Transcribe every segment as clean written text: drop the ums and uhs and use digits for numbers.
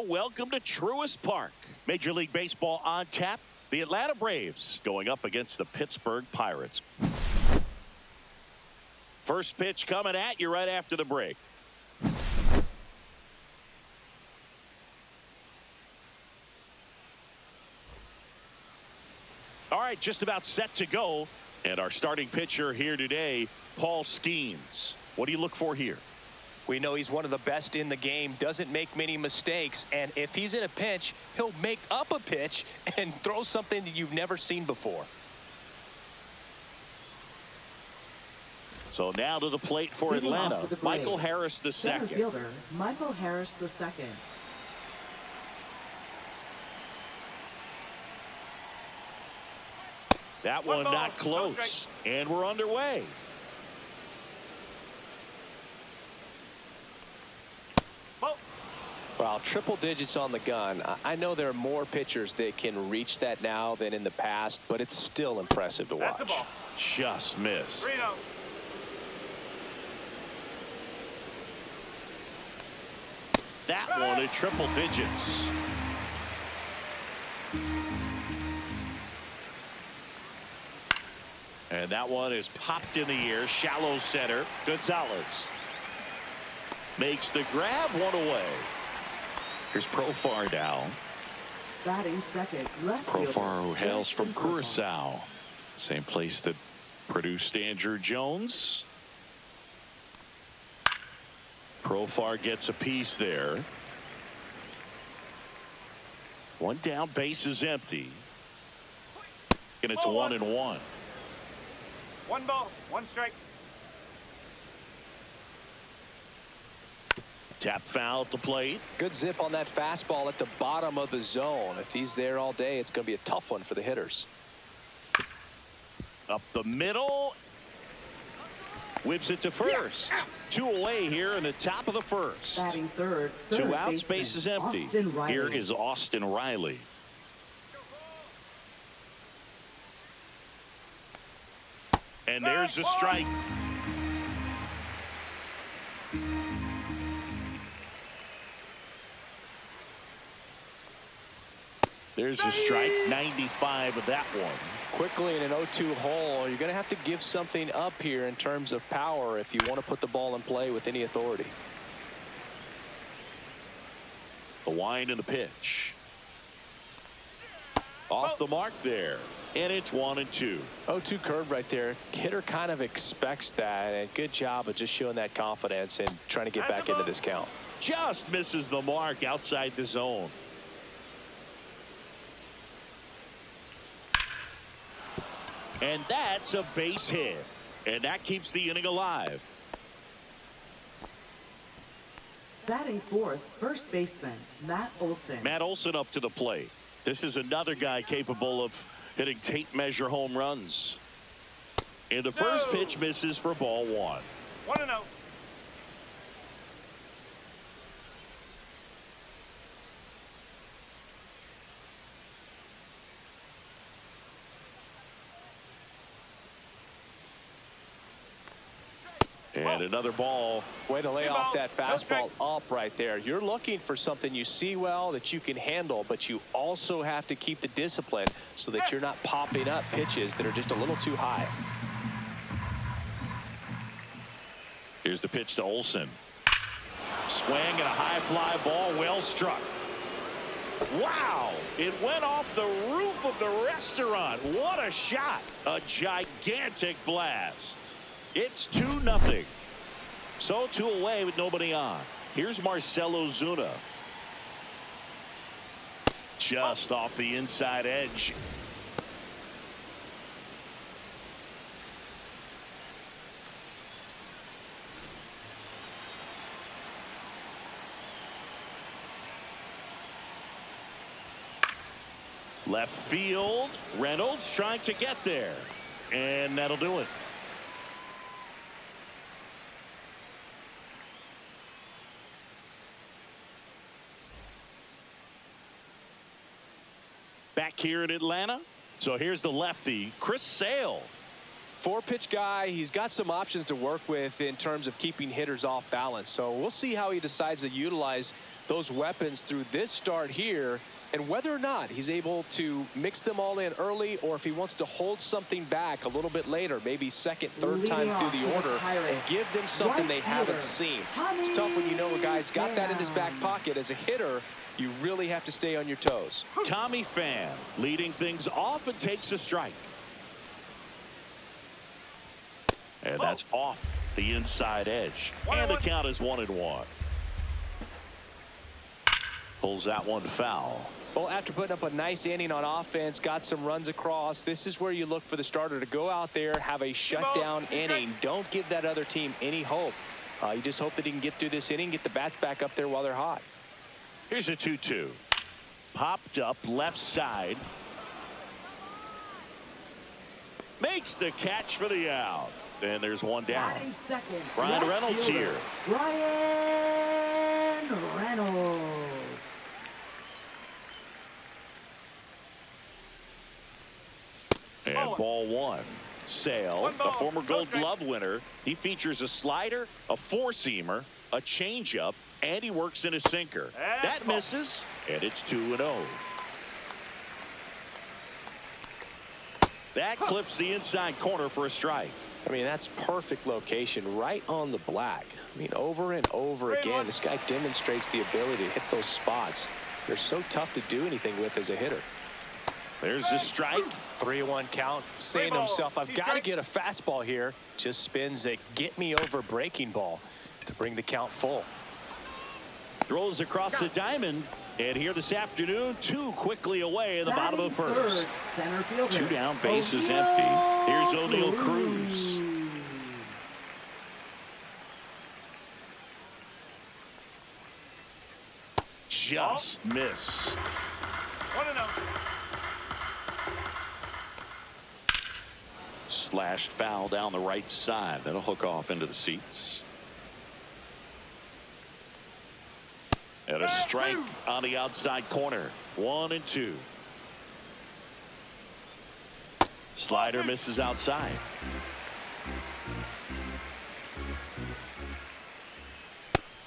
Welcome to Truist Park. Major League Baseball on tap. The Atlanta Braves going up against the Pittsburgh Pirates. First pitch coming at you right after the break. All right, just about set to go. And our starting pitcher here today, Paul Skeens. What do you look for here? We know he's one of the best in the game, doesn't make many mistakes, and if he's in a pinch, he'll make up a pitch and throw something that you've never seen before. So now to the plate for Atlanta, Michael Harris the second. Center fielder, Michael Harris the second. That one not close, and we're underway. Well, triple digits on the gun. I know there are more pitchers that can reach that now than in the past, but it's still impressive to watch. That's a ball. Just missed. 3-0. That one at triple digits. And that one is popped in the air. Shallow center. Gonzalez makes the grab, one away. Here's Profar now. Batting second, left Profar, who fielder, hails from Justin Profar. Curacao. Same place that produced Andrew Jones. Profar gets a piece there. One down, base is empty. And it's 1-1. 1 ball, 1 strike. Tap foul at the plate. Good zip on that fastball at the bottom of the zone. If he's there all day, it's going to be a tough one for the hitters. Up the middle. Whips it to first. 2 away here in the top of the first. Batting third, 2 outs, base is empty. Here is Austin Riley. And there's a strike. There's a strike. 95 of that one. Quickly in an 0-2 hole, you're going to have to give something up here in terms of power if you want to put the ball in play with any authority. The wind and the pitch. Off the mark there. And it's 1-2. 0-2 curve right there. Hitter kind of expects that, and good job of just showing that confidence and trying to get back into this count. Just misses the mark outside the zone. And that's a base hit. And that keeps the inning alive. Batting fourth, first baseman, Matt Olson. Matt Olson up to the plate. This is another guy capable of hitting tape measure home runs. And the first pitch misses for ball 1. 1-0. And another ball. Way to lay off that fastball up right there. You're looking for something you see well that you can handle, but you also have to keep the discipline so that you're not popping up pitches that are just a little too high. Here's the pitch to Olson. Swing and a high fly ball, well struck. Wow, it went off the roof of the restaurant. What a shot. A gigantic blast. It's 2-0. So 2 away with nobody on. Here's Marcell Ozuna. Just off the inside edge. Left field. Reynolds trying to get there. And that'll do it. Back here in Atlanta. So here's the lefty, Chris Sale. 4-pitch guy. He's got some options to work with in terms of keeping hitters off balance. So we'll see how he decides to utilize those weapons through this start here, and whether or not he's able to mix them all in early, or if he wants to hold something back a little bit later, maybe second, third time through the order, and give them something they haven't seen. It's tough when you know a guy's got that in his back pocket. As a hitter, you really have to stay on your toes. Tommy Pham leading things off and takes a strike. And that's off the inside edge. And the count is 1-1. Pulls that one foul. Well, after putting up a nice inning on offense, got some runs across, this is where you look for the starter to go out there, have a shutdown inning. Don't give that other team any hope. You just hope that he can get through this inning, get the bats back up there while they're hot. Here's a 2-2. Popped up left side. Makes the catch for the out. And there's one down. Batting second, Bryan Reynolds fielder, here. Bryan Reynolds. And ball one. Sale, One ball, a former no Gold strike. Glove winner. He features a slider, a four-seamer, a changeup, and he works in a sinker. That misses, and it's 2-0. That clips the inside corner for a strike. I mean, that's perfect location, right on the black. I mean, over and over again, this guy demonstrates the ability to hit those spots. They're so tough to do anything with as a hitter. There's the strike. 3-1 count, saying to himself, I've got to get a fastball here. Just spins a get-me-over breaking ball to bring the count full. Throws across the diamond. And here this afternoon, two quickly away in the bottom of the first. Center fielder, Two down, bases empty. Here's O'Neill Cruz. Just missed. 1-0. Slashed foul down the right side. That'll hook off into the seats. And a strike on the outside corner. 1-2. Slider misses outside.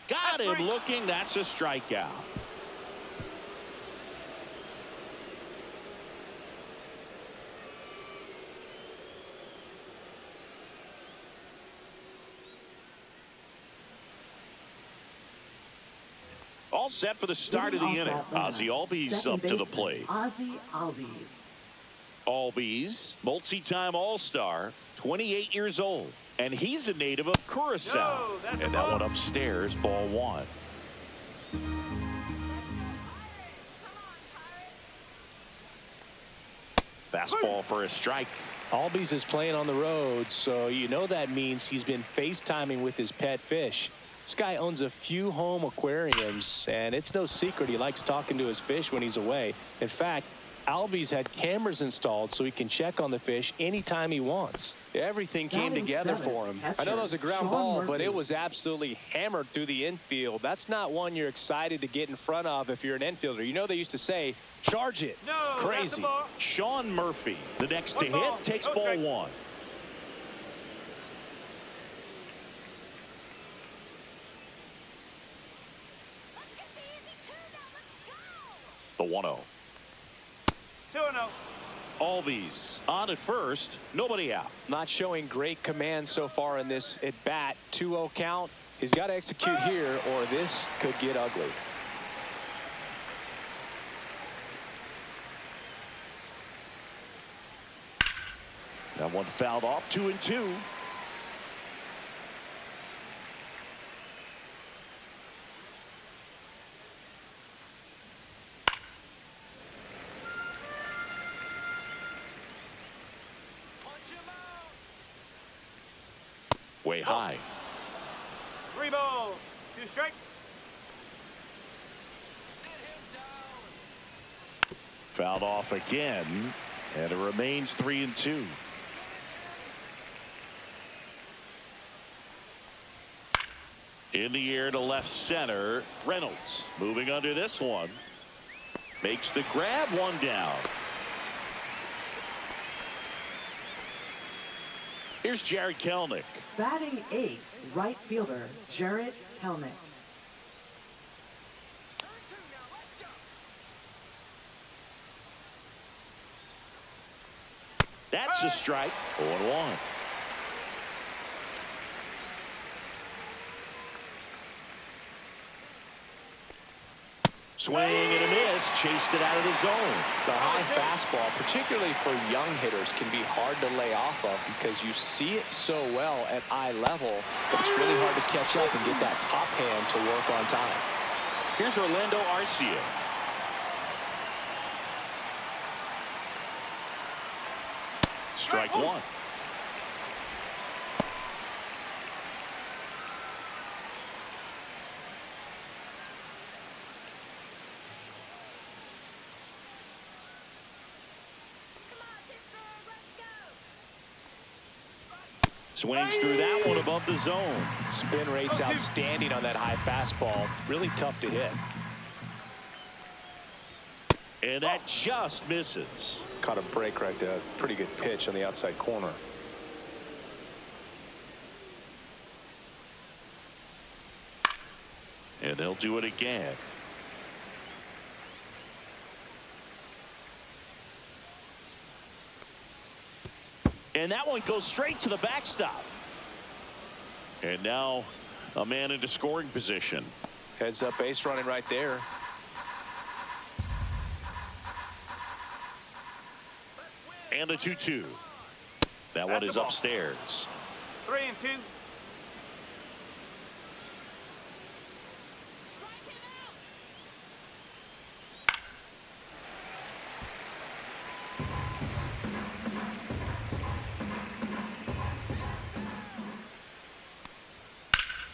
Got him looking. That's a strikeout. All set for the start of the inning. Ozzie Albies up to the plate. Ozzie Albies. Albies, multi-time All-Star, 28 years old. And he's a native of Curacao. And that one upstairs, ball one. Fastball for a strike. Albies is playing on the road, so you know that means he's been FaceTiming with his pet fish. This guy owns a few home aquariums, and it's no secret he likes talking to his fish when he's away. In fact, Albies had cameras installed so he can check on the fish anytime he wants. Everything came together for him. I know that was a ground ball, but it was absolutely hammered through the infield. That's not one you're excited to get in front of if you're an infielder. You know they used to say, charge it. Crazy. Sean Murphy, the next to hit, takes ball one. The 1-0. 2-0. Albies on at first, nobody out. Not showing great command so far in this at bat. 2-0 count. He's got to execute here or this could get ugly. That one fouled off. 2-2. Way high. 3 balls, 2 strikes. Fouled off again, and it remains 3-2. In the air to left center, Reynolds moving under this one. Makes the grab, one down. Here's Jarred Kelenic. Batting eighth, right fielder, Jarred Kelenic. That's a strike. 0-1. Swing and a miss. Chased it out of the zone. The high fastball, particularly for young hitters, can be hard to lay off of because you see it so well at eye level, but it's really hard to catch up and get that pop hand to work on time. Here's Orlando Arcia. Strike one. Swings through that one above the zone. Spin rate's outstanding on that high fastball. Really tough to hit. And that just misses. Caught a break right there. Pretty good pitch on the outside corner. And they'll do it again. And that one goes straight to the backstop. And now a man into scoring position. Heads up base running right there. And the 2-2. That one is upstairs. 3-2.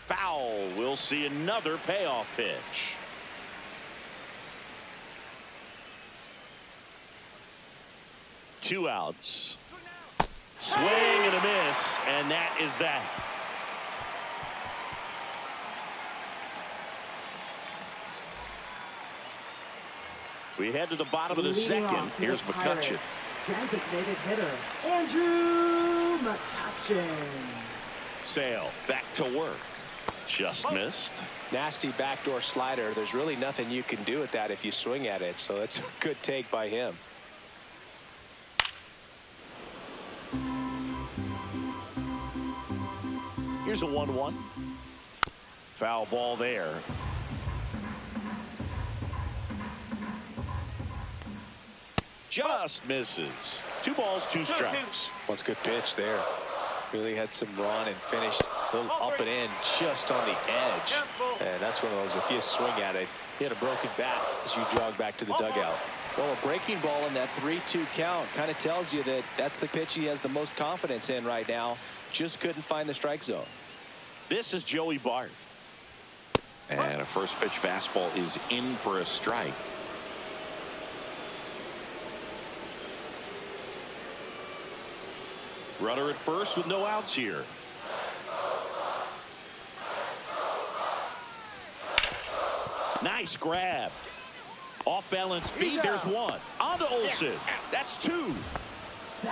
Foul. We'll see another payoff pitch. Two outs. Swing and a miss, and that is that. We head to the bottom of the second. Here's McCutchen. Designated hitter, Andrew McCutchen. Sale back to work. Just missed. Nasty backdoor slider. There's really nothing you can do with that if you swing at it. So that's a good take by him. Here's a 1-1. Foul ball there. Just misses. 2 balls, 2 strikes. What's a good pitch there. Really had some run and finished a little up and in just on the edge. And that's one of those, if you swing at it, you had a broken bat as you jog back to the dugout. Well, a breaking ball in that 3-2 count kind of tells you that that's the pitch he has the most confidence in right now. Just couldn't find the strike zone. This is Joey Bart. And a first pitch fastball is in for a strike. Runner at first with no outs here. Nice grab. Off balance feed. There's one. On to Olson. That's 2.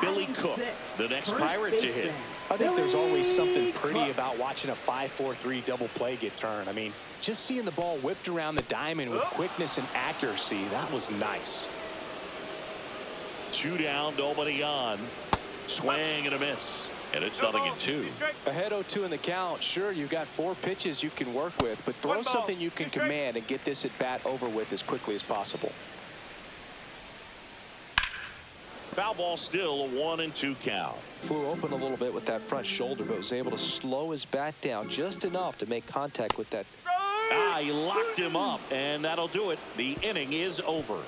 Billy Cook, the next Pirate to hit. I think there's always something pretty about watching a 5-4-3 double play get turned. I mean, just seeing the ball whipped around the diamond with quickness and accuracy, that was nice. 2 down, nobody on. Swing and a miss. And it's 0-2. Ahead 0-2 in the count. Sure, you've got 4 pitches you can work with, but throw something you can command and get this at bat over with as quickly as possible. Foul ball, still a 1-2 count. Flew open a little bit with that front shoulder, but was able to slow his bat down just enough to make contact with that. He locked him up, and that'll do it. The inning is over.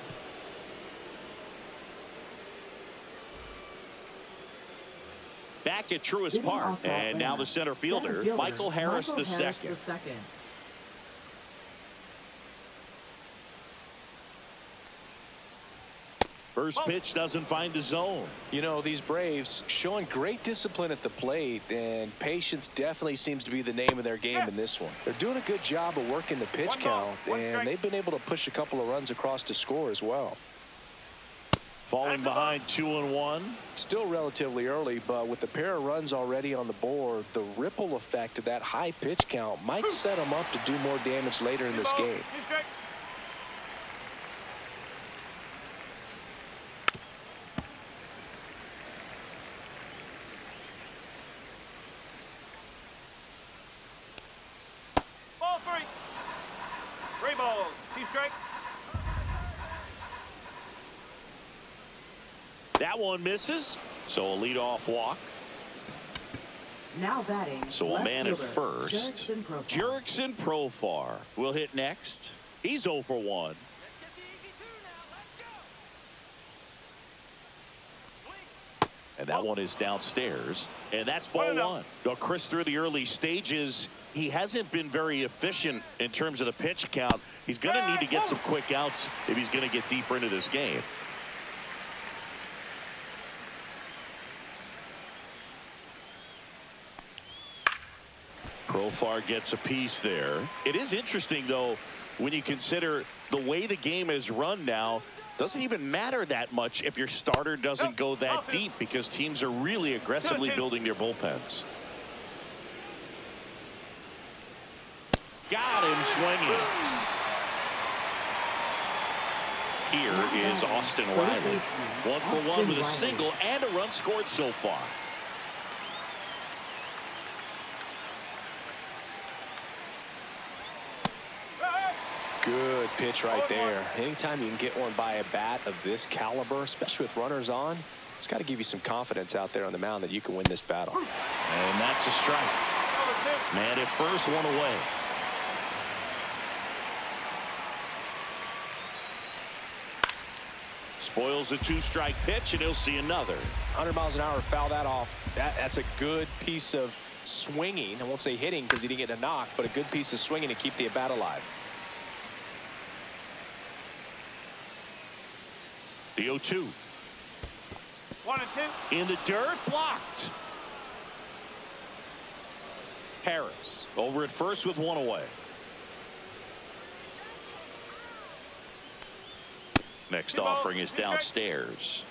Back at Truist Park, and now the center fielder, Michael Harris the second. First pitch doesn't find the zone. You know, these Braves showing great discipline at the plate, and patience definitely seems to be the name of their game in this one. They're doing a good job of working the pitch count, and they've been able to push a couple of runs across to score as well. Falling behind 2-1. Still relatively early, but with the pair of runs already on the board, the ripple effect of that high pitch count might set them up to do more damage later in this game. That one misses. So a leadoff walk. Now batting. So a left man at fielder, first. Jurickson Profar. Jurickson Profar will hit next. He's 0 for 1. And that one is downstairs. And that's ball one. Well, Chris, through the early stages, he hasn't been very efficient in terms of the pitch count. He's going to need to get some quick outs if he's going to get deeper into this game. Profar gets a piece there. It is interesting, though, when you consider the way the game is run now. Doesn't even matter that much if your starter doesn't go that deep, because teams are really aggressively building their bullpens. Got him swinging. Here is Austin Riley. 1 for 1 with a single and a run scored so far. Good pitch right there. Anytime you can get one by a bat of this caliber, especially with runners on, it's got to give you some confidence out there on the mound that you can win this battle. And that's a strike. Man at first, one away. Spoils the 2-strike pitch, and he'll see another. 100 miles an hour, foul that off. That's a good piece of swinging. I won't say hitting because he didn't get a knock, but a good piece of swinging to keep the at bat alive. The 0-2. 1 and 2. In the dirt, blocked. Harris over at first with one away. Next offering is downstairs.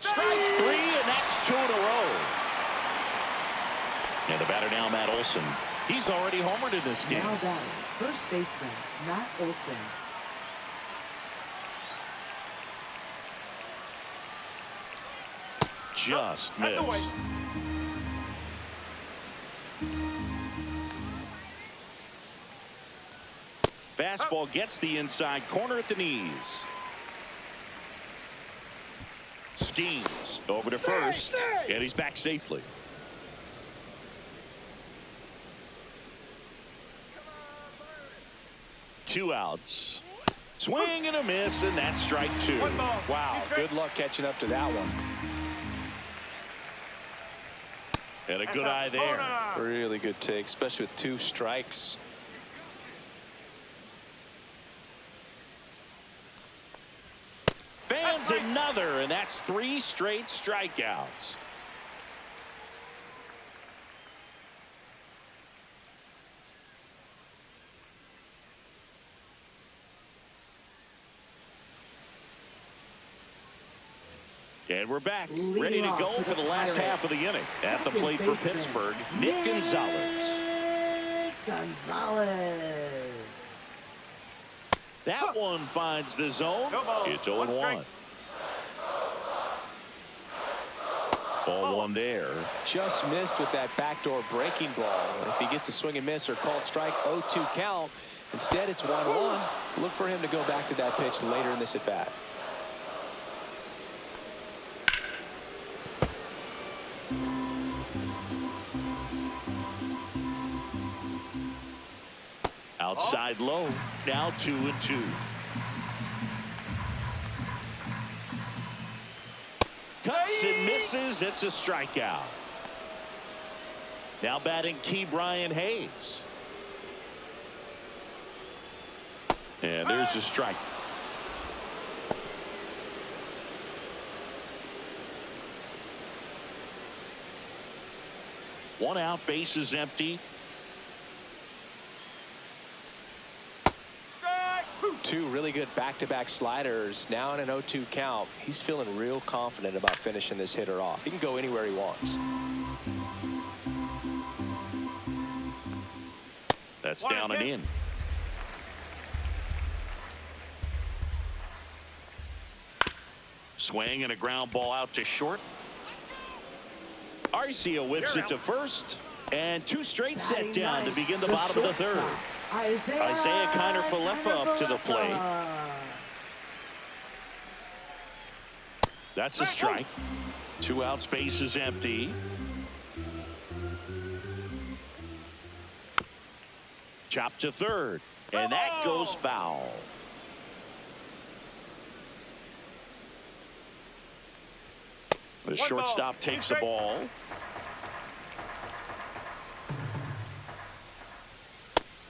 Strike 3, and that's 2 in a row. And the batter now, Matt Olson. He's already homered in this game. Now batting. First baseman, Matt Olson. Just missed. Fastball gets the inside corner at the knees. Skeens over to first, and he's back safely. Two outs. Swing and a miss, and that's strike 2. Wow, good luck catching up to that one. And a good eye there. Really good take, especially with 2 strikes. Fans another, and that's 3 straight strikeouts. And we're back, ready to go for the last half of the inning. At the plate for Pittsburgh, Nick Gonzalez. That one finds the zone. It's 0-1. Ball one there. Just missed with that backdoor breaking ball. If he gets a swing and miss or called strike, 0-2 count. Instead, it's 1-1. Look for him to go back to that pitch later in this at bat. Outside low, now 2-2. Cuts and misses, it's a strikeout. Now batting Ke'Bryan Hayes. And there's the strike. One out, base is empty. 2 really good back-to-back sliders. Now in an 0-2 count. He's feeling real confident about finishing this hitter off. He can go anywhere he wants. That's down and in. Swing and a ground ball out to short. Arcia whips it to first, And two straight set Batting down to ninth, begin the bottom of the third. shortstop, Isaiah Kiner-Falefa up to the plate. Falefa. That's a strike. 2 outs, base is empty. Chop to third, and that goes foul. The shortstop takes the ball.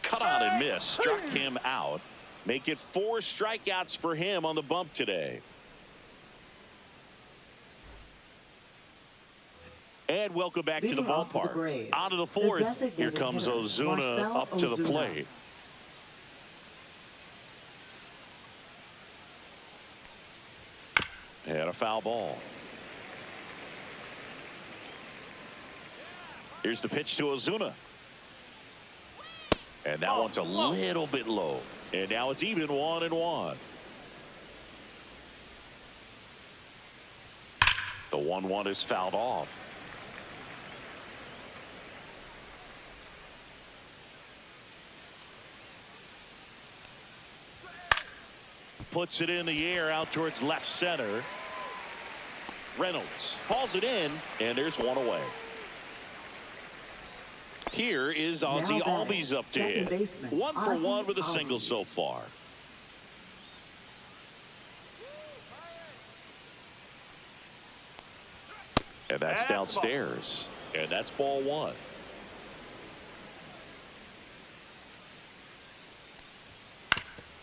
Cut on and miss. Struck him out. Make it 4 strikeouts for him on the bump today. And welcome back to the Leading off for the ballpark. Braves, Out of the the 4th, designated here comes hitter, Ozuna Marcell up to the Ozuna. plate. And a foul ball. Here's the pitch to Ozuna. And that one's a little bit low. And now it's even 1-1. The 1-1 is fouled off. Puts it in the air out towards left center. Reynolds hauls it in, and there's one away. Here is Ozzy Now Albies up to second hit. baseman, 1 for Ozzy 1 with a single Albies. so far. And that's downstairs. And that's ball 1.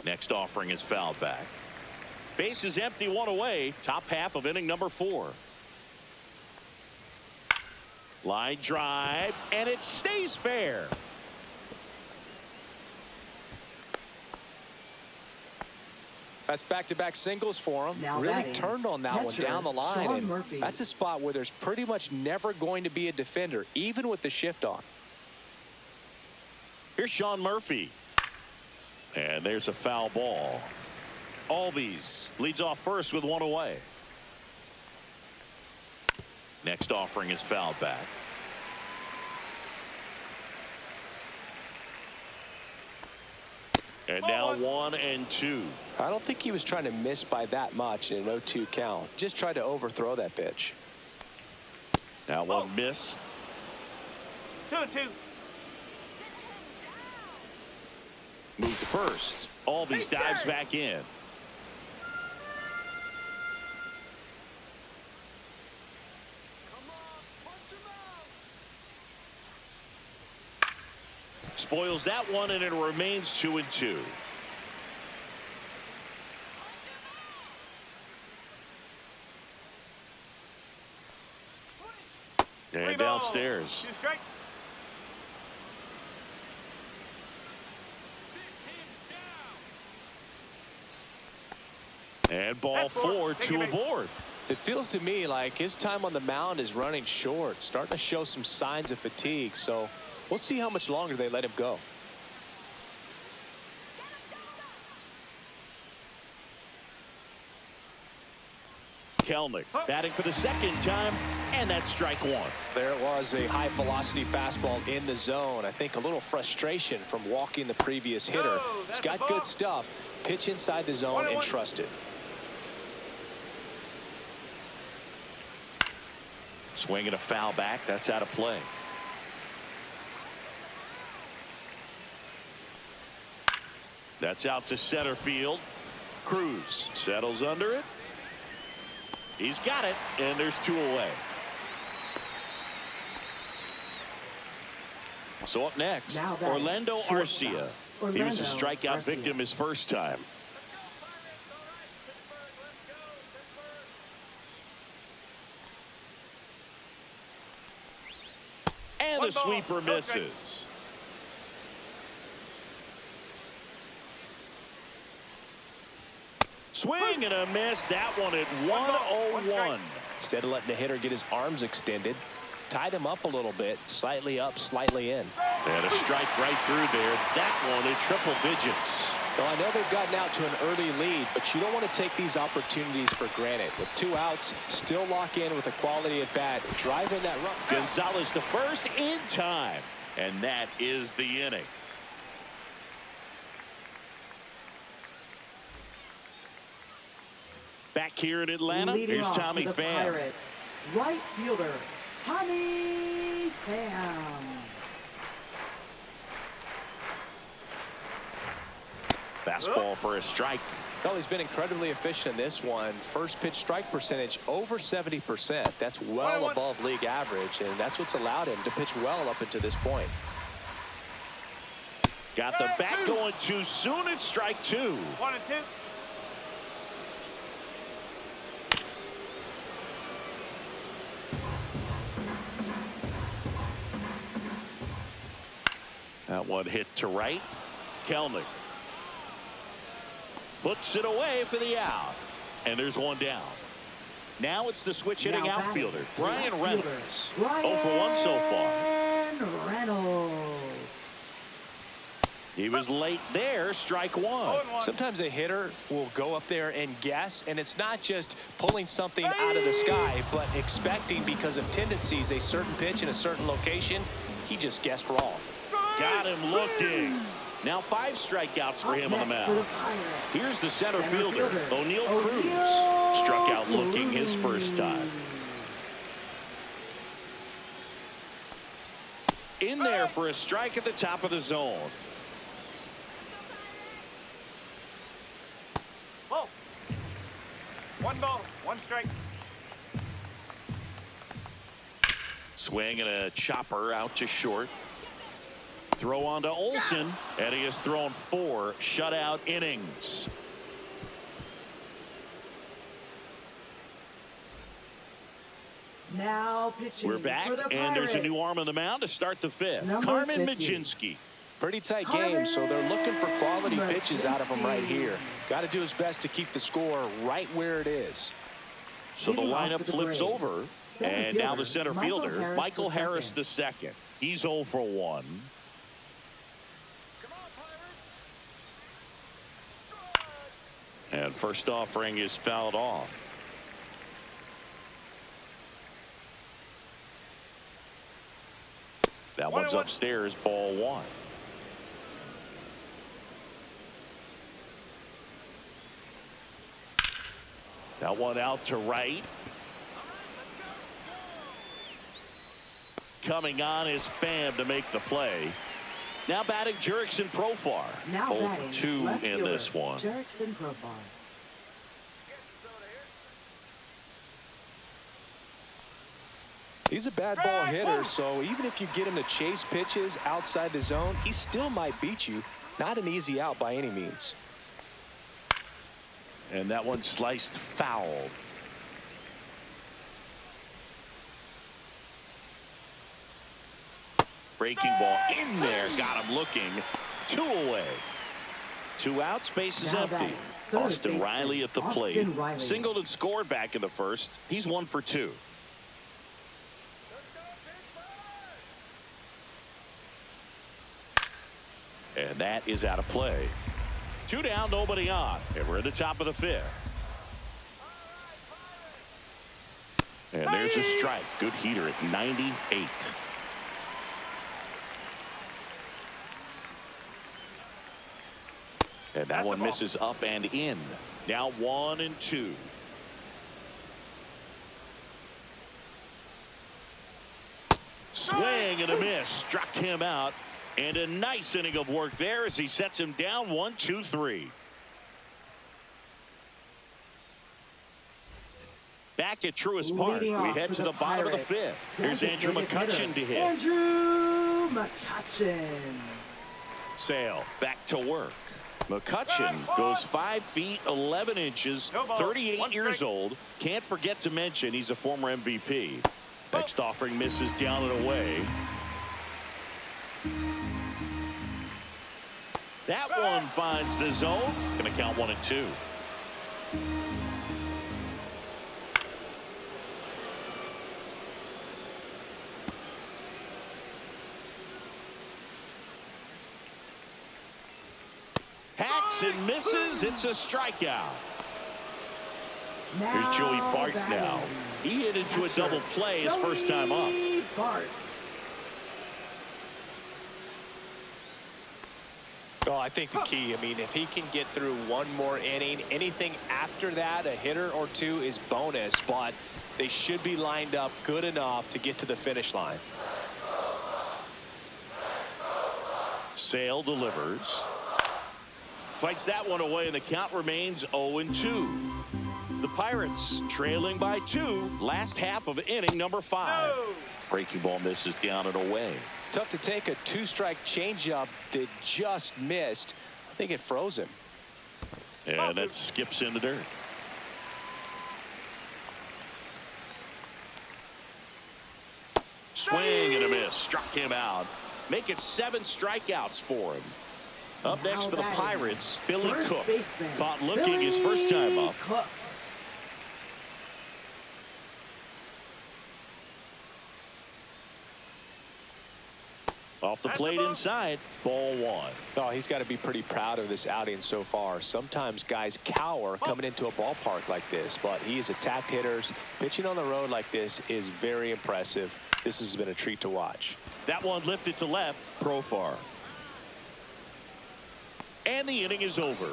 Next offering is fouled back. Base is empty, 1 away. Top half of inning number 4. Line drive, and it stays fair. That's back-to-back singles for him. Now Really batting, turned on that one catcher, down the line. Sean And Murphy. that's a spot where there's pretty much never going to be a defender, even with the shift on. Here's Sean Murphy. And there's a foul ball. Albies leads off first with 1 away. Next offering is fouled back. And now 1-2. I don't think he was trying to miss by that much in an 0-2 count. Just tried to overthrow that pitch. Now one missed. 2-2. Move to first. Albies dives back in. Spoils that one, and it remains 2-2. And downstairs. 2 strikes. And ball That's 4, Take 2 it, aboard. It feels to me like his time on the mound is running short, starting to show some signs of fatigue. So we'll see how much longer they let him go. Kelnick batting for the second time, and that's strike 1. There it was, a high velocity fastball in the zone. I think a little frustration from walking the previous hitter. Oh, He's that's got a ball. good stuff. Pitch inside the zone and 1-1. trust it. Swinging a foul back. That's out of play. That's out to center field. Cruz settles under it. He's got it, and there's 2 away. So up next, Now batting, Orlando shortstop, Arcia. He was a Orlando strikeout Arcia. victim his first time. And One the ball, sweeper no strike. misses. Swing and a miss. That one at 1-0-1. Instead of letting the hitter get his arms extended, tied him up a little bit, slightly up, slightly in. And a strike right through there. That one in triple digits. Well, I know they've gotten out to an early lead, but you don't want to take these opportunities for granted. With 2 outs, still lock in with a quality at bat, drive in that run. Gonzalez to first in time. And that is the inning. Back here in Atlanta, Leading here's off Tommy for the Pham. Pirates, right fielder, Tommy Pham. Fastball for a strike. Well, he's been incredibly efficient in this one. First pitch strike percentage over 70%. That's well above league average, and that's what's allowed him to pitch well up until this point. Got the bat going too soon. It's strike 2. 1 and 2. That one hit to right. Kelnick puts it away for the out. And there's one down. Now it's the switch hitting Now outfielder, batting, Brian left fielder, Reynolds. Brian 0 for 1 so far. Reynolds. He was late there. Strike 1. 0-1. Sometimes a hitter will go up there and guess, and it's not just pulling something out of the sky, but expecting because of tendencies a certain pitch in a certain location. He just guessed wrong. Got him looking. Now 5 strikeouts for him on the Next for the mound. Pirates, Here's the center fielder, fielder, O'Neal O'Neal Cruz. Struck out looking his first time. In there for a strike at the top of the zone. Whoa. 1 ball, 1 strike. Swing and a chopper out to short. Throw on to Olsen, and he has thrown 4 shutout innings. Now pitching. We're back, for the and there's a Pirates, new arm on the mound to start the 5th. Number Carmen 50. Mlodzinski. Pretty tight game, so they're looking for quality Carmen pitches out of him right Mlodzinski. here. Got to do his best to keep the score right where it is. So the Leading off lineup for the flips Braves, over, center and now the fielder, center Michael fielder, Harris Michael the Harris second. the second. He's 0 for 1. And first offering is fouled off. That one's 1-1. upstairs, ball 1. That one out to right. Coming on is Pham to make the play. Now batting Jurickson Profar. Now 0 batting, for 2 left in fielder, this one. Jurickson Profar. He's a bad ball hitter, so even if you get him to chase pitches outside the zone, he still might beat you. Not an easy out by any means. And that one sliced foul. Breaking ball in there, got him looking. 2 away. 2 outs, base is Now empty. batting, third Austin baseman, Riley at the Austin plate. Riley. Singled and scored back in the first. He's 1 for 2. And that is out of play. 2 down, nobody on. And we're at the top of the 5th. And there's a strike. Good heater at 98. And that one misses up and in. Now 1 and 2. Swing and a miss. Struck him out. And a nice inning of work there as he sets him down 1-2-3. Back at Truist Park, Leading we off head for to the bottom of the Pirates, 5th. Here's Andrew designated McCutchen to hitter, hit. Andrew McCutchen. Sale back to work. McCutchen goes 5 feet 11 inches, No ball. 38 1 years strike. old. Can't forget to mention he's a former MVP. Next offering misses down and away. That one finds the zone. Going to count 1 and 2. Swings and misses. It's a strikeout. Here's Joey Bart now. He hit into a double play his first time up. Bart. Oh, I think the key, if he can get through one more inning, anything after that, a hitter or two is bonus, but they should be lined up good enough to get to the finish line. Sale delivers. Fights that one away, and the count remains 0-2. The Pirates trailing by 2, last half of inning number 5. No. Breaking ball misses down and away. Tough to take a 2-strike changeup that just missed. I think it froze him. And that skips in the dirt. Swing and a miss. Struck him out. Make it 7 strikeouts for him. Up next for the Pirates, Billy Cook. Caught looking his first time up. Cook. Off the plate inside, ball 1. Oh, he's got to be pretty proud of this outing so far. Sometimes guys cower coming into a ballpark like this, but he has attacked hitters. Pitching on the road like this is very impressive. This has been a treat to watch. That one lifted to left, Profar. And the inning is over.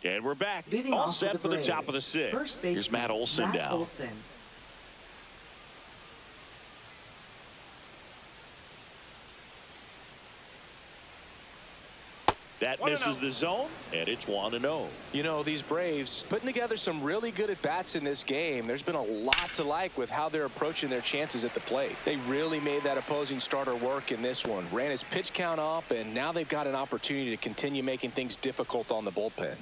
And we're back. Leading All off set for the Braves. top of the 6th. First Here's baseman, Matt Olson Matt down. Olson. That misses the zone, and it's 1-0. You know, these Braves putting together some really good at-bats in this game. There's been a lot to like with how they're approaching their chances at the plate. They really made that opposing starter work in this one. Ran his pitch count up, and now they've got an opportunity to continue making things difficult on the bullpen.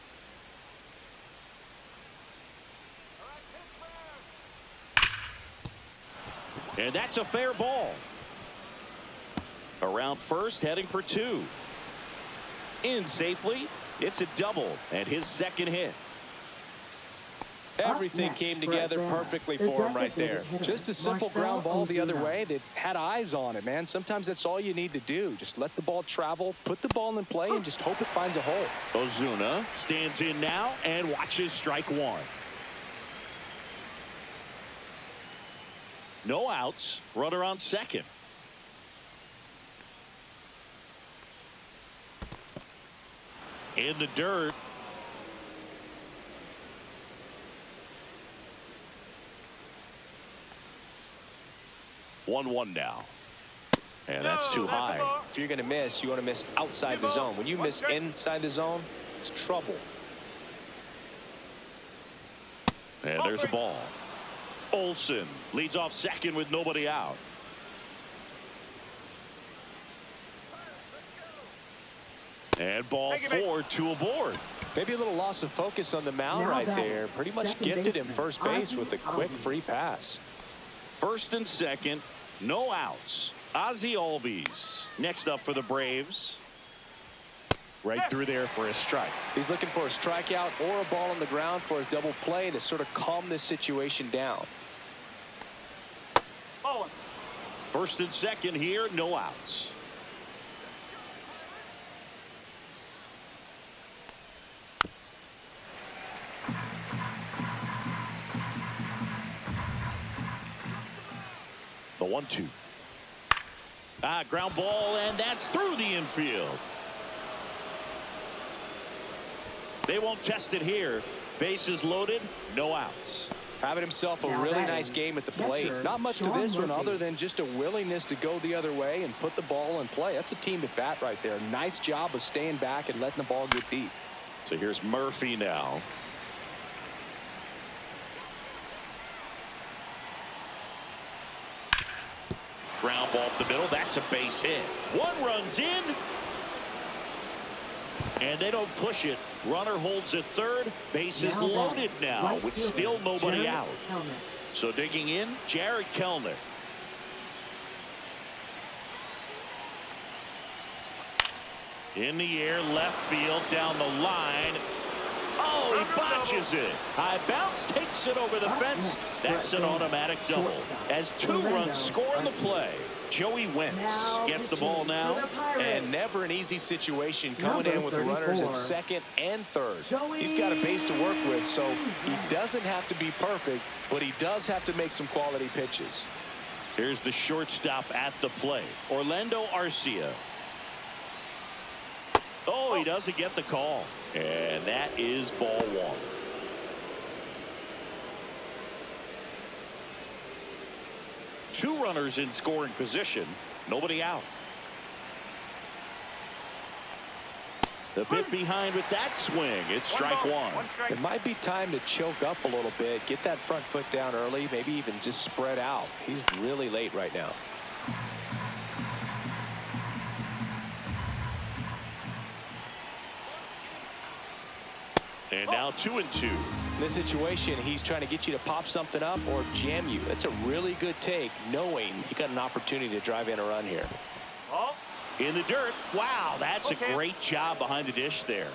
And that's a fair ball. Around first, heading for 2. In safely. It's a double and his second hit. Everything next, came Brett together Baer, perfectly the for him right there. designated hitter, Just a simple Marcell ground ball the other Ozuna. way that had eyes on it, man. Sometimes that's all you need to do. Just let the ball travel, put the ball in play, and just hope it finds a hole. Ozuna stands in now and watches strike 1. No outs. Runner on second. In the dirt. One now. And that's too high. If you're going to miss, you want to miss outside the zone. When you miss inside the zone, it's trouble. And there's a ball. Olson leads off second with nobody out. And ball 4, 2 aboard. Maybe a little loss of focus on the mound Now right batting, there. Pretty much second gifted him baseman, first base Ozzie with a quick Albies. free pass. First and second, no outs. Ozzie Albies next up for the Braves. Right through there for a strike. He's looking for a strikeout or a ball on the ground for a double play to sort of calm this situation down. Ball 1. First and second here, no outs. The 1-2. Ground ball, and that's through the infield. They won't test it here. Bases loaded, no outs. Having himself a Now really batting, nice game at the plate. catcher, Not much to Sean this one Murphy. other than just a willingness to go the other way and put the ball in play. That's a team at bat right there. Nice job of staying back and letting the ball get deep. So here's Murphy now. Ground ball up the middle. That's a base hit. 1 runs in. And they don't push it. Runner holds at third. Base is Now loaded batting, now right with fielder, still nobody Jared out. Kellner. So digging in, Jared Kellner. In the air, left field, down the line. Oh, he botches it. High bounce takes it over the fence. That's an automatic double. As 2 runs score on the play. Joey Wentz gets the ball now. And never an easy situation coming in with the runners at second and third. He's got a base to work with, so he doesn't have to be perfect, but he does have to make some quality pitches. Here's the shortstop at the plate, Orlando Arcia. Oh, he doesn't get the call. And that is ball 1. Two runners in scoring position. Nobody out. The bit behind with that swing. It's strike 1. It might be time to choke up a little bit. Get that front foot down early. Maybe even just spread out. He's really late right now. And now 2-2. In this situation, he's trying to get you to pop something up or jam you. That's a really good take, knowing you got an opportunity to drive in a run here. In the dirt. Wow, that's a great job behind the dish there.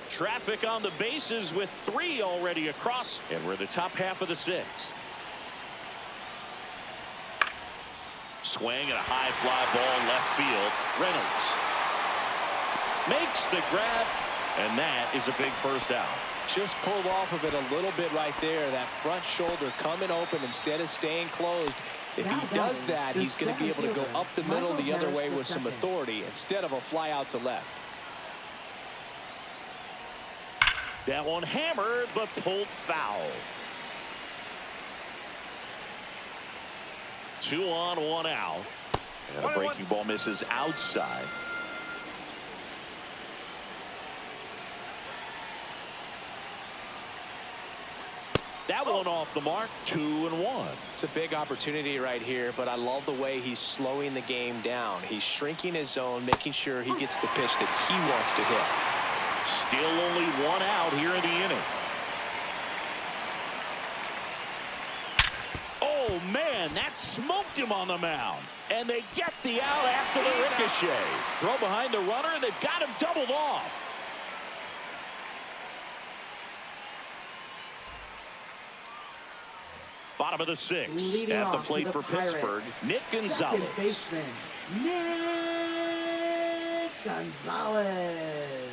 Traffic on the bases with 3 already across, and we're in the top half of the 6th. Swing and a high fly ball left field. Reynolds makes the grab, and that is a big first out. Just pulled off of it a little bit right there. That front shoulder coming open instead of staying closed. If he does that, he's going to be able to go up the middle the other way with some authority instead of a fly out to left. That one hammered, but pulled foul. 2 on, 1 out. And a breaking ball misses outside. That one off the mark. 2-1. It's a big opportunity right here, but I love the way he's slowing the game down. He's shrinking his zone, making sure he gets the pitch that he wants to hit. Still only 1 out here in the inning. Oh, man, that smoked him on the mound. And they get the out after the ricochet. Throw behind the runner, and they've got him doubled off. Bottom of the 6th. At the plate for Pittsburgh, Nick Gonzalez. Nick Gonzalez.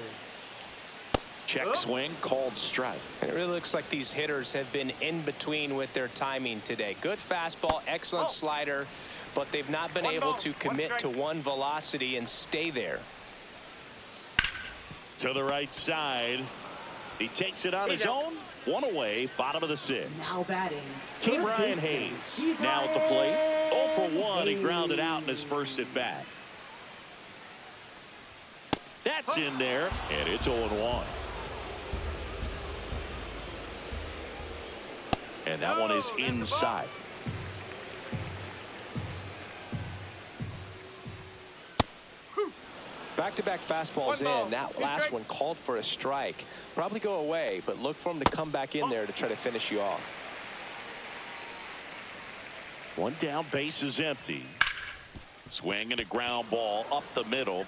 Check swing, called strike. And it really looks like these hitters have been in between with their timing today. Good fastball, excellent slider, but they've not been able to commit to one velocity and stay there. To the right side. He takes it on his own. 1 away, bottom of the 6th. Now batting, Ke'Bryan Hayes now at the plate. 0 for 1. He grounded out in his first at bat. That's in there, and it's 0-1. And that one is inside. Back-to-back fastballs in. That last one called for a strike. Probably go away, but look for him to come back in there to try to finish you off. 1 down, base is empty. Swing and a ground ball up the middle.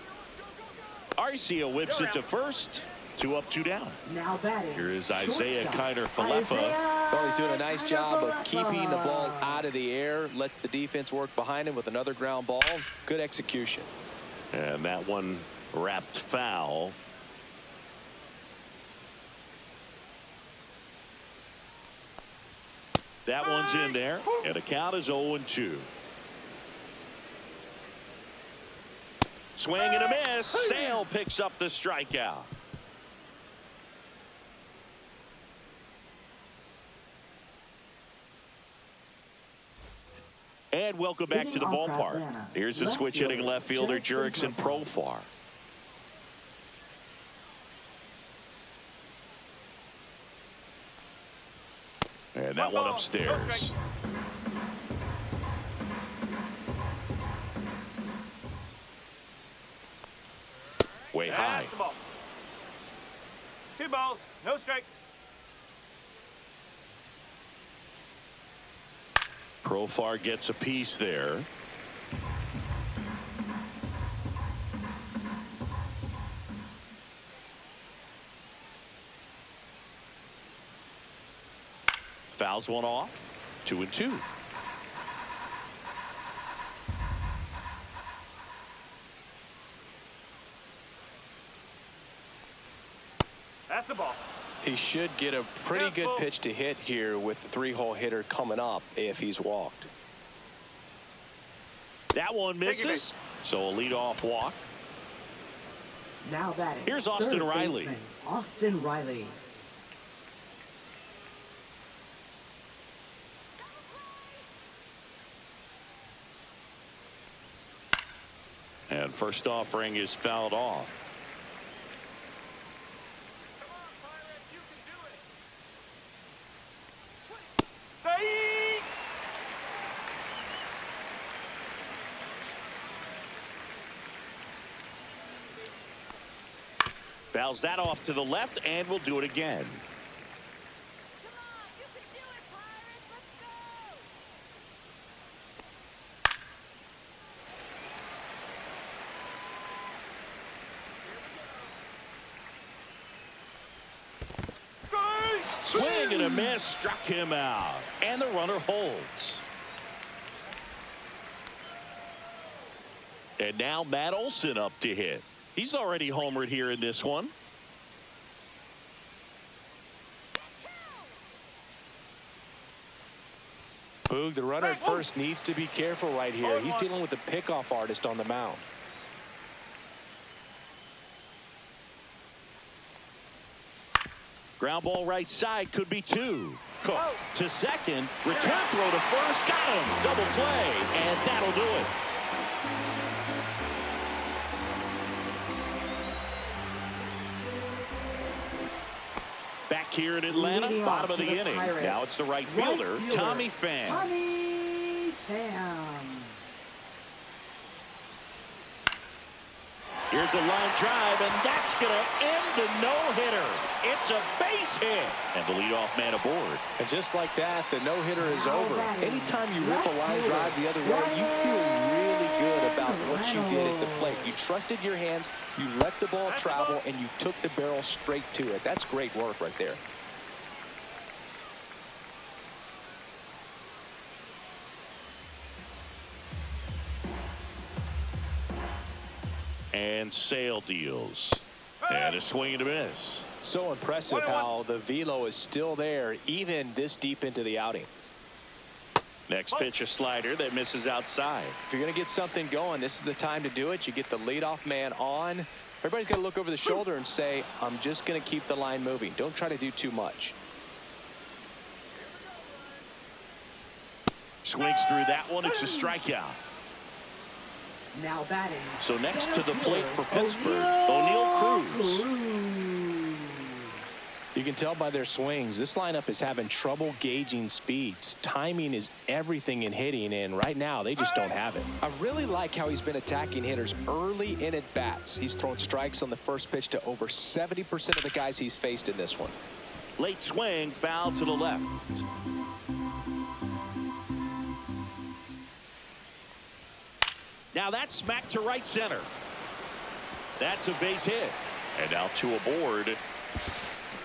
Arcia whips it to first. 2 up, 2 down. Now batting. Here is Isaiah Kiner-Falefa. Well, he's doing a nice job of keeping the ball out of the air. Lets the defense work behind him with another ground ball. Good execution. And that one wrapped foul. That one's in there, and the count is 0-2. Swing and a miss. Sale picks up the strikeout. And welcome back to the ballpark. Here's the switch hitting left fielder Jurickson Profar. And that one upstairs. Way high. 2 balls, no strikes. Profar gets a piece there. fouls one off. 2-2. That's a ball. He should get a pretty good pitch to hit here with the three-hole hitter coming up if he's walked. That one misses. So a leadoff walk. Now batting. Here's Austin third Riley. baseman, Austin Riley. And first offering is fouled off. Fouls that off to the left, and we'll do it again. Swing and a miss, struck him out, and the runner holds. And now Matt Olson up to hit. He's already homered here in this one. Boog, the runner at first needs to be careful right here. He's dealing with a pickoff artist on the mound. Ground ball right side, could be two. Cook to second, return throw to first, got him, double play, and that'll do it. Back here in Atlanta, Leading bottom off of the for the inning. Pirates. Now it's the right fielder, Tommy Pham. Tommy Pham. Here's a line drive, and that's going to end the no-hitter. It's a base hit, and the leadoff man aboard. And just like that, the no-hitter is over. Anytime you rip a line Right drive the other way, you feel really good about what you did at the plate. You trusted your hands, you let the ball travel, and you took the barrel straight to it. That's great work right there. And Sale deals. And a swing and a miss. So impressive how the velo is still there even this deep into the outing. Next pitch, a slider that misses outside. If you're going to get something going, this is the time to do it. You get the leadoff man on. Everybody's got to look over the shoulder and say, I'm just going to keep the line moving. Don't try to do too much. Swings through that one. It's a strikeout. Now batting. So next to the plate for Pittsburgh, O'Neal Cruz. You can tell by their swings, this lineup is having trouble gauging speeds. Timing is everything in hitting, and right now they just don't have it. I really like how he's been attacking hitters early in at bats. He's thrown strikes on the first pitch to over 70% of the guys he's faced in this one. Late swing, foul to the left. Now that's smacked to right center. That's a base hit. And now two aboard.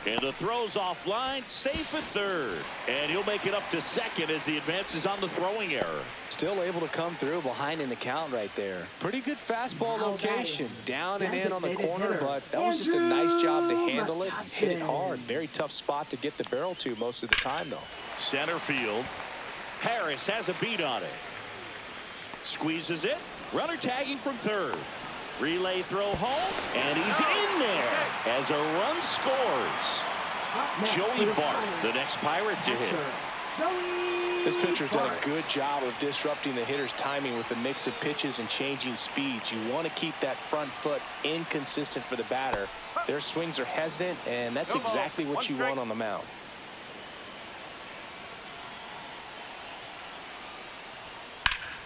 And the throw's offline, safe at third. And he'll make it up to second as he advances on the throwing error. Still able to come through behind in the count right there. Pretty good fastball location. Down and in on the corner, but that was just a nice job to handle it. Hit it hard. Very tough spot to get the barrel to most of the time, though. Center field. Harris has a beat on it. Squeezes it. Runner tagging from third. Relay throw home, and he's in there as a run scores. Joey Bart, the next Pirate to hit. This pitcher's done a good job of disrupting the hitter's timing with the mix of pitches and changing speeds. You want to keep that front foot inconsistent for the batter. Their swings are hesitant, and that's exactly what you want on the mound.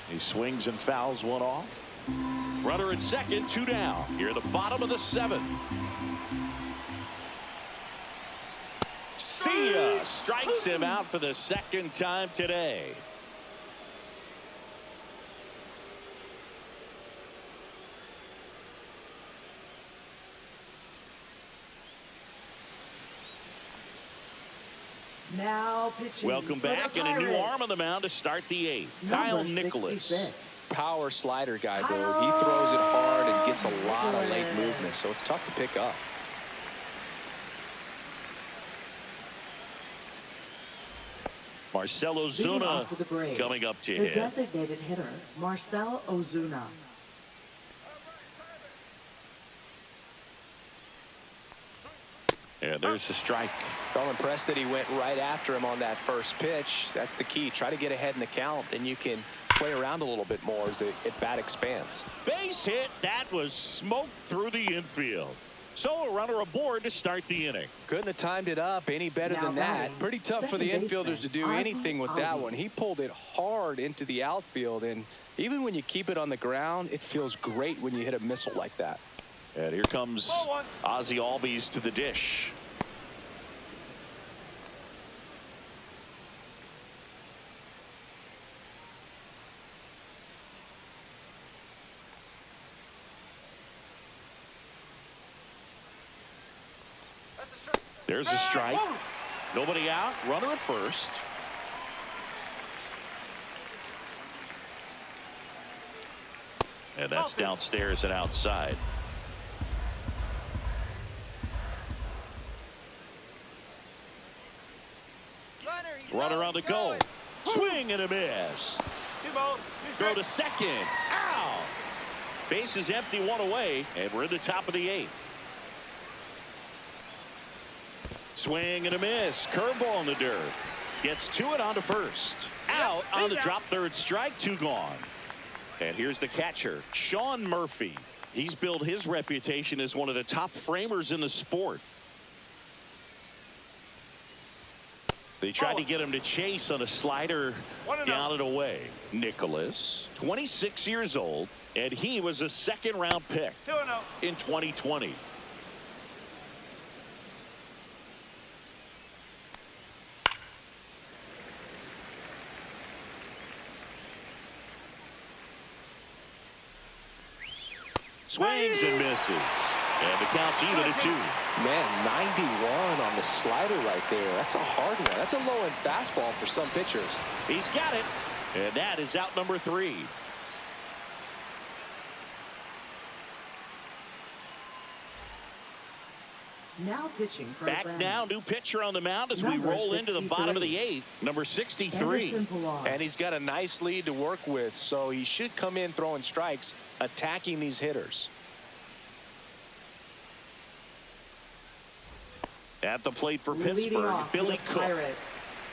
He swings and fouls one off. Runner at second, two down. Here at the bottom of the seventh. Sia strikes him out for the second time today. Now pitching. Welcome for the back, and a new Pirates. arm on the mound to start the 8th. Number Kyle Nicholas. 66. Power slider guy, Bo. He throws it hard and gets a lot of late movement, so it's tough to pick up. Marcell Leading Ozuna off for the Braves, coming up to the hit. designated hitter, Marcell Ozuna. Yeah, there's the strike. I'm impressed that he went right after him on that first pitch. That's the key. Try to get ahead in the count, then you can play around a little bit more as the at-bat expands. Base hit. That was smoked through the infield. So a runner aboard to start the inning. Couldn't have timed it up any better Now than that. batting, Pretty tough for the second infielders baseman, to do Ozzie anything with that Albies. one. He pulled it hard into the outfield, and even when you keep it on the ground, it feels great when you hit a missile like that. And here comes Ball one. Ozzie Albies to the dish. That's a strike. There's a strike. Nobody out. Runner at first. And that's downstairs and outside. Runner on the go. Swing and a miss. 2 balls, 2 Throw strikes. to second. Ow! Base is empty, one away, and we're in the top of the 8th. Swing and a miss. Curveball in the dirt. Gets to it on to first. Out on the drop third strike. 2 gone. And here's the catcher, Sean Murphy. He's built his reputation as one of the top framers in the sport. They tried to get him to chase on a slider down and away. Nicholas, 26 years old, and he was a 2nd-round pick 2-0. in 2020. Swings and misses. And the count's even at 2. Man, 91 on the slider right there. That's a hard one. That's a low-end fastball for some pitchers. He's got it. And that is out number 3. Now pitching for Back Browns. now, new pitcher on the mound as we Number roll into the bottom of 63. the 8th. Number 63. Anderson Pilar. And he's got a nice lead to work with, so he should come in throwing strikes, attacking these hitters. At the plate for Leading Pittsburgh, off for Billy the Cook. Pirates,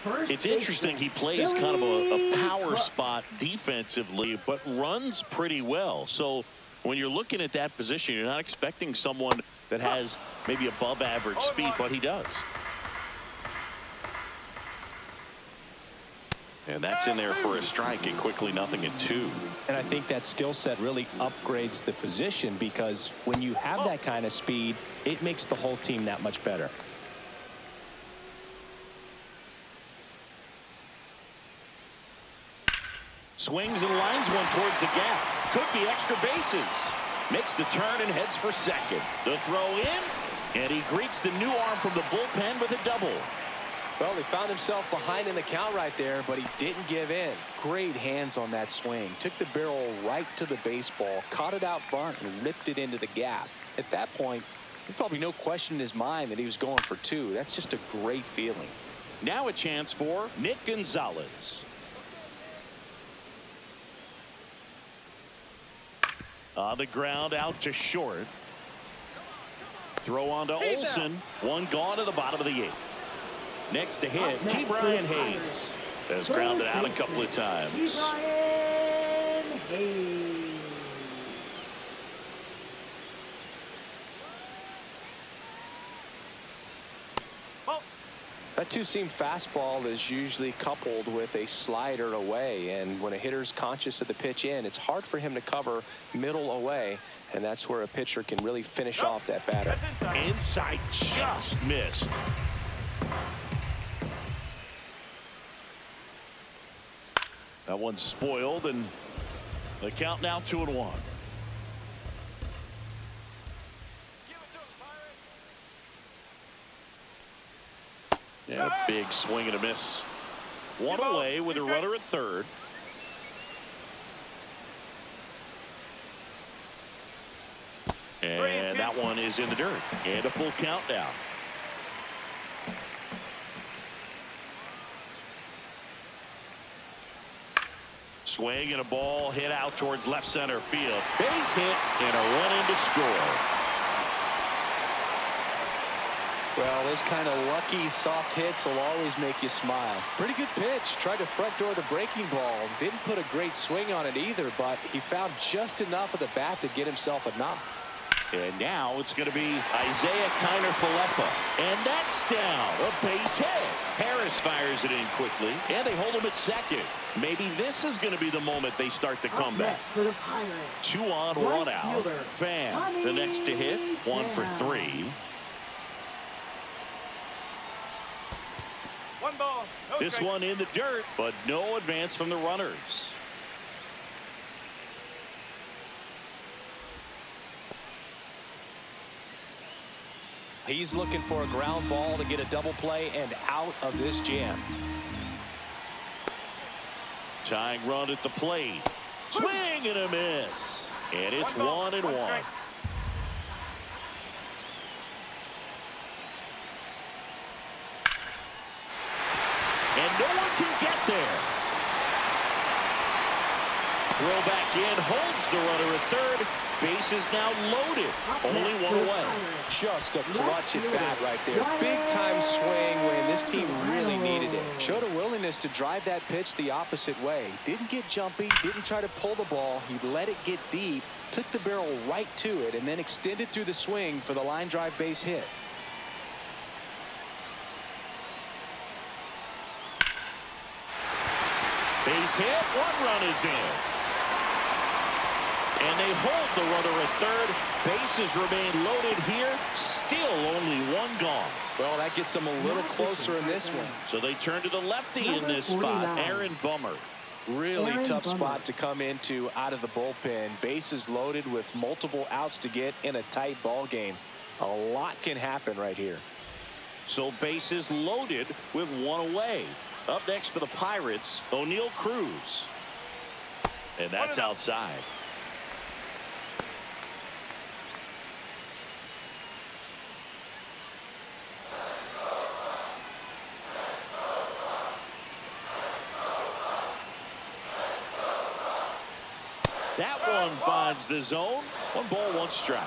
first It's interesting he plays baseman, kind of a Billy power Cook. spot defensively, but runs pretty well. So when you're looking at that position, you're not expecting someone that has maybe above average speed, but he does. And that's in there for a strike, and quickly 0-2. And I think that skill set really upgrades the position, because when you have that kind of speed, it makes the whole team that much better. Swings and lines one towards the gap. Could be extra bases. Makes the turn and heads for second. The throw in, and he greets the new arm from the bullpen with a double. Well, he found himself behind in the count right there, but he didn't give in. Great hands on that swing. Took the barrel right to the baseball, caught it out front, and ripped it into the gap. At that point, there's probably no question in his mind that he was going for 2. That's just a great feeling. Now a chance for Nick Gonzalez. On the ground, out to short. Throw on to Olsen. 1 gone to the bottom of the 8th. Next to hit, Up next Key for Brian the Hayes Pirates. has grounded out a couple of Key times. Brian Hayes. That two-seam fastball is usually coupled with a slider away, and when a hitter's conscious of the pitch in, it's hard for him to cover middle away, and that's where a pitcher can really finish off that batter. That's inside. Inside just missed. That one's spoiled, and the count now 2-1. Give it to him, Pirates. Yeah, A big swing and a miss. One away with a runner at third. And that one is in the dirt. And a full count now. Swing and a ball hit out towards left center field. Base hit and a run in to score. Well, those kind of lucky soft hits will always make you smile. Pretty good pitch. Tried to front door the breaking ball. Didn't put a great swing on it either, but he found just enough of the bat to get himself a knock. And now it's going to be Isaiah Kiner-Falefa. And that's down. A base hit. Harris fires it in quickly, and they hold him at second. Maybe this is going to be the moment they start the comeback. For the Pirates. 2 on, 1 out. Pham, the next to hit. 1 for 3. One ball. No This strikes. one in the dirt, but no advance from the runners. He's looking for a ground ball to get a double play and out of this jam. Tying run at the plate. Swing and a miss. And it's 1 and 1. strike. And no one can get there. Throw back in, holds the runner at third. Base is now loaded. Only 1 away. Just a clutch at bat right there. Big time swing when this team really needed it. Showed a willingness to drive that pitch the opposite way. Didn't get jumpy, didn't try to pull the ball. He let it get deep, took the barrel right to it, and then extended through the swing for the line drive base hit. Base hit, 1 run is in. And they hold the runner at third. Bases remain loaded here. Still only 1 gone. Well, that gets them a little closer in this one. So they turn to the lefty in this spot, Aaron Bummer. Really Aaron tough Bummer. spot to come into out of the bullpen. Bases loaded with multiple outs to get in a tight ball game. A lot can happen right here. So bases loaded with 1 away. Up next for the Pirates, O'Neal Cruz. And that's outside. That one finds the zone. 1 ball, 1 strike.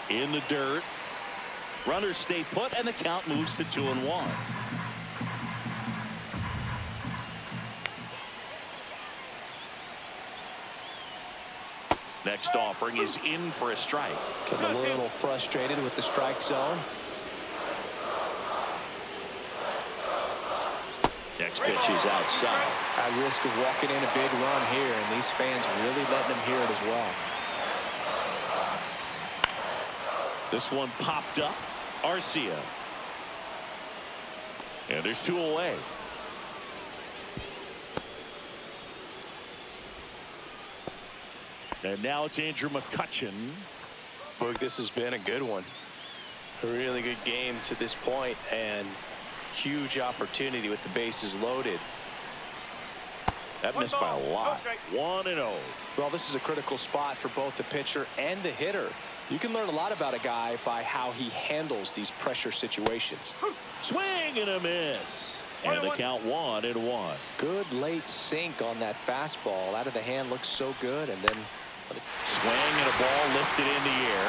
In the dirt. Runners stay put, and the count moves to 2 and 1. Next offering is in for a strike. Getting a little frustrated with the strike zone. Next pitch is outside. At risk of walking in a big run here, and these fans really letting them hear it as well. This one popped up. Arcia. And there's 2 away. And now it's Andrew McCutchen. Boog, this has been a good one. A really good game to this point, and huge opportunity with the bases loaded. That missed by a lot. 1 and 0. Well, this is a critical spot for both the pitcher and the hitter. You can learn a lot about a guy by how he handles these pressure situations. Swing and a miss. And the count 1 and 1. Good late sink on that fastball. Out of the hand looks so good, and then Swing and a ball lifted in the air.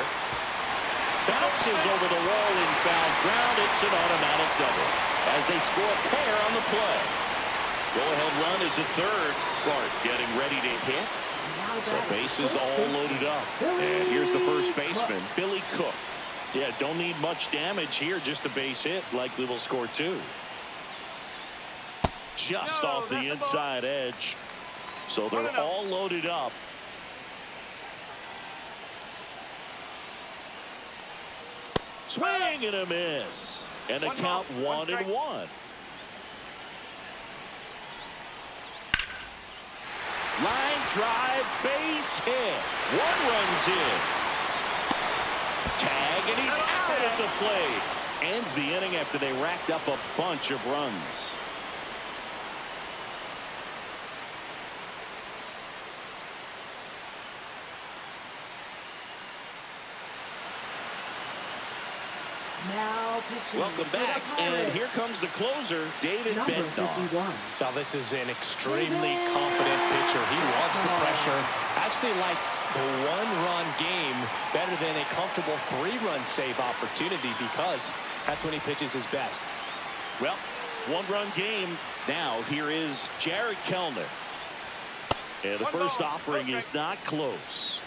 Bounces over the wall in foul ground. It's an automatic double as they score a pair on the play. Go-ahead run is at third. Clark getting ready to hit. So bases all loaded up. And here's the first baseman, Billy Cook. Yeah, don't need much damage here. Just a base hit. Likely will score 2. Just off the inside edge. So they're all loaded up. Swing and a miss. And the count 1 and 1. Line drive, base hit. 1 runs in. Tag, and he's out at the plate. Ends the inning after they racked up a bunch of runs. Now pitching. Welcome back, and here comes the closer, David Number Bednar. 51. Now, this is an extremely confident pitcher. He loves the pressure. Actually likes the one-run game better than a comfortable three-run save opportunity because that's when he pitches his best. Well, one-run game. Now, here is Jared Kellner. And the first offering is not close.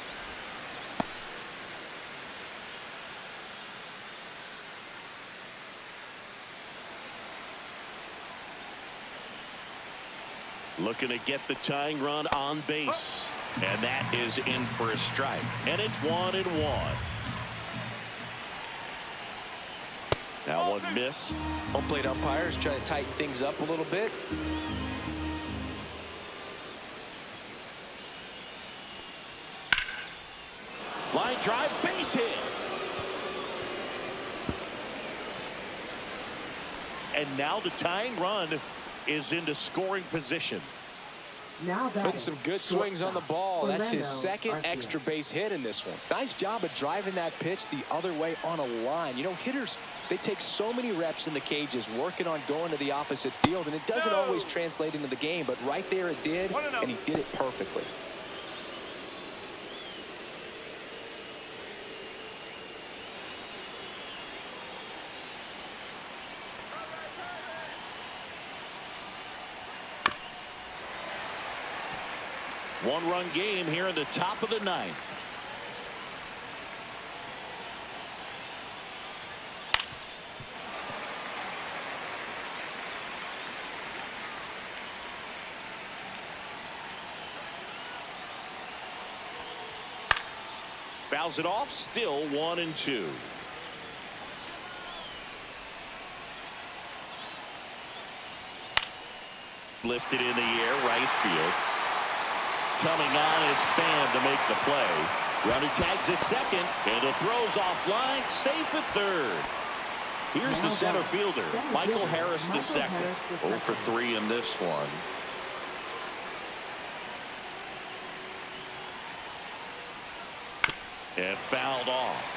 Looking to get the tying run on base. And that is in for a strike. And it's 1-1. Now one miss. Home plate umpires trying to tighten things up a little bit. Line drive, base hit. And now the tying run is into scoring position. Now that Putting some good swings on the ball. That's his second extra base hit in this one. Nice job of driving that pitch the other way on a line. You know, hitters, they take so many reps in the cages working on going to the opposite field, and it doesn't always translate into the game, but right there it did, and he did it perfectly. One-run game here in the top of the ninth. Fouls it off, still 1-2. Lifted in the air, right field. Coming on is Pham to make the play. Runner tags at second, and the throw's offline, safe at third. Here's the center fielder, Michael Harris II. 0 for 3 in this one. And fouled off.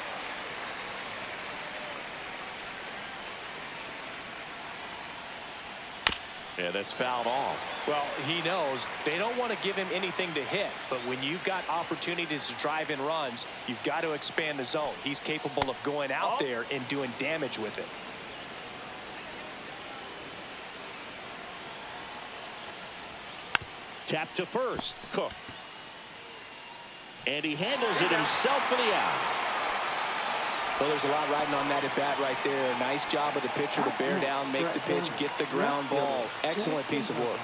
Yeah, that's fouled off. Well, he knows they don't want to give him anything to hit, but when you've got opportunities to drive in runs, you've got to expand the zone. He's capable of going out there and doing damage with it. Tap to first, Cook. And he handles it himself for the out. Well, there's a lot riding on that at bat right there. Nice job of the pitcher to bear down, make the pitch, get the ground ball. Excellent piece of work.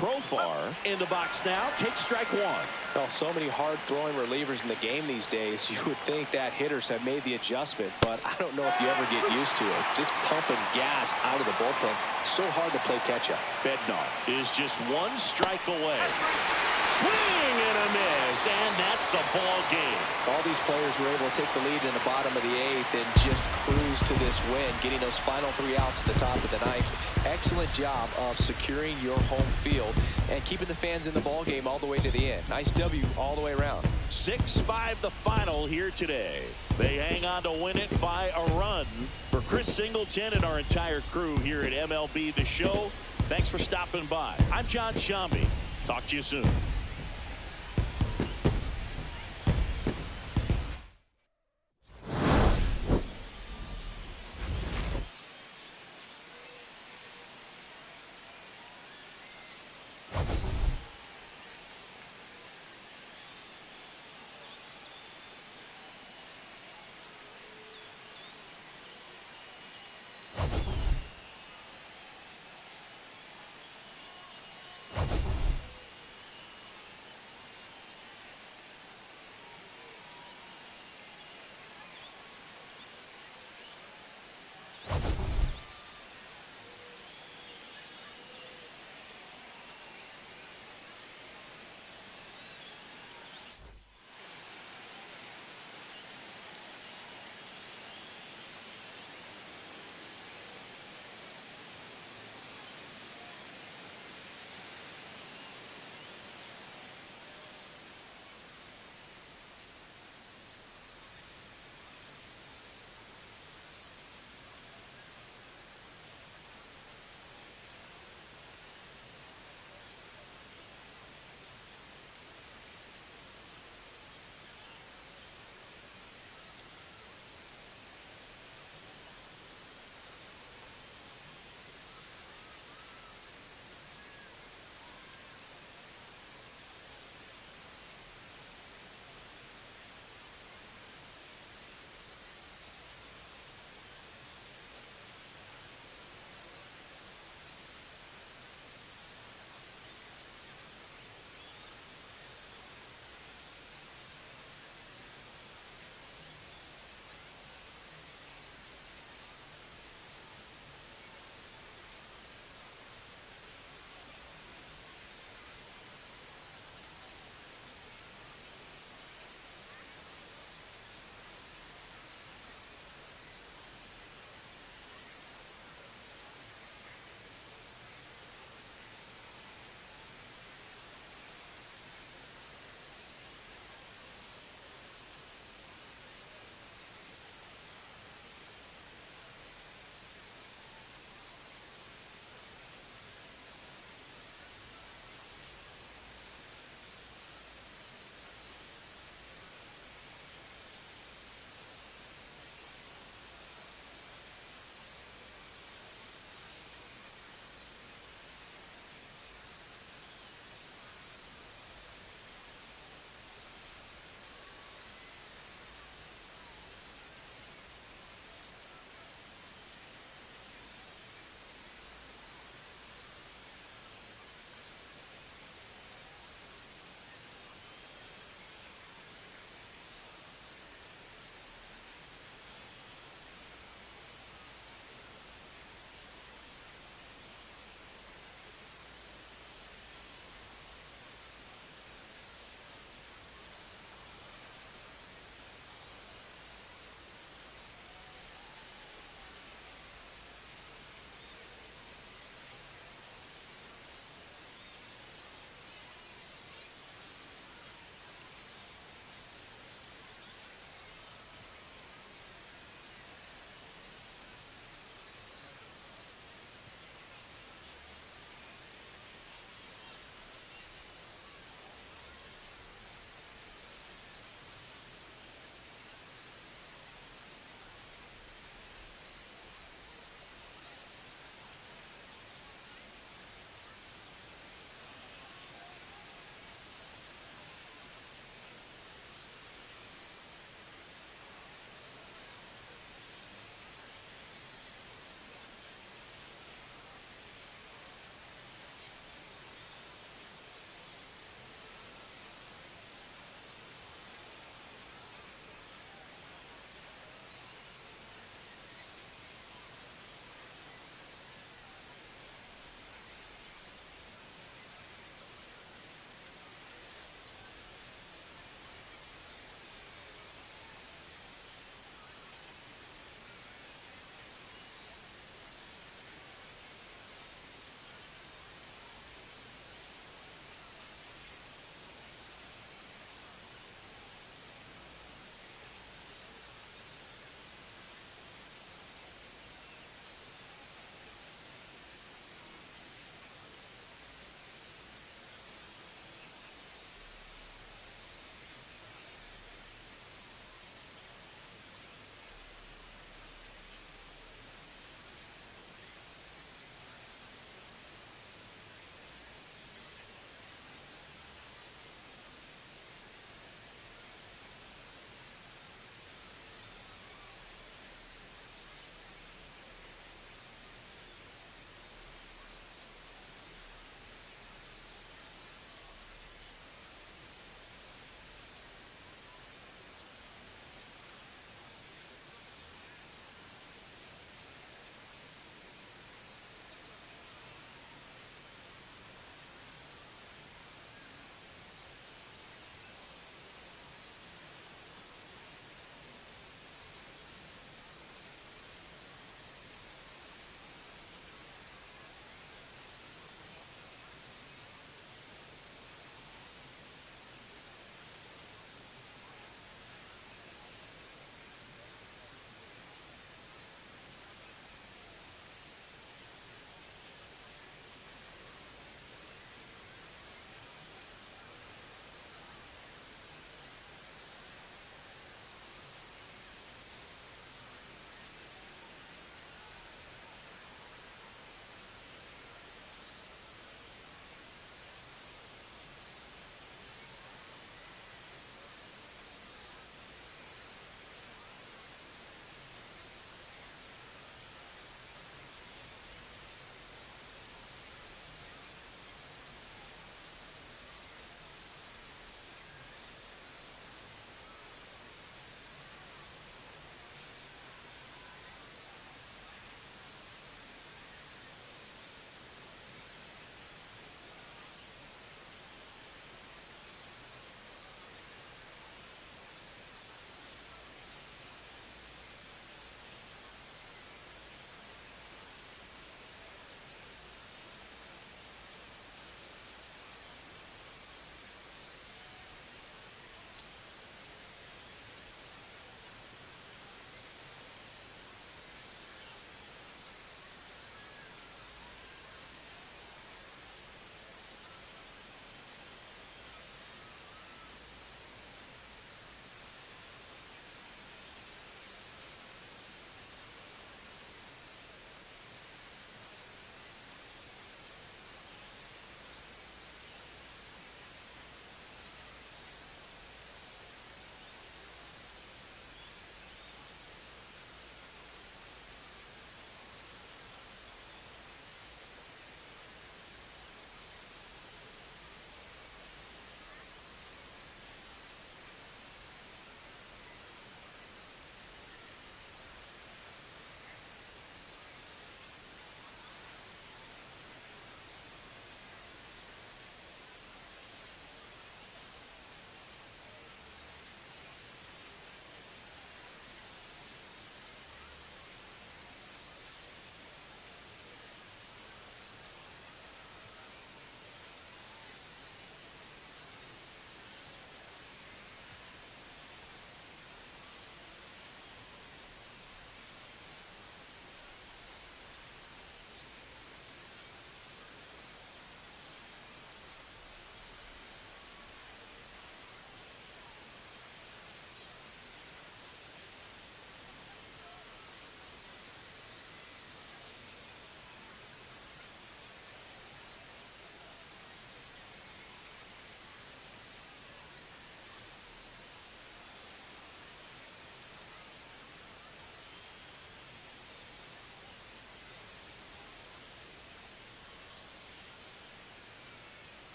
Profar in the box now, takes strike one. Well, so many hard throwing relievers in the game these days. You would think that hitters have made the adjustment, but I don't know if you ever get used to it. Just pumping gas out of the bullpen. So hard to play catch up. Bednar is just one strike away. Swing and a miss, and that's the ball game. All these players were able to take the lead in the bottom of the eighth and just cruise to this win, getting those final 3 outs at the top of the ninth. Excellent job of securing your home field and keeping the fans in the ball game all the way to the end. Nice W all the way around. 6-5 the final here today. They hang on to win it by a run. For Chris Singleton and our entire crew here at MLB The Show, thanks for stopping by. I'm John Shambi. Talk to you soon.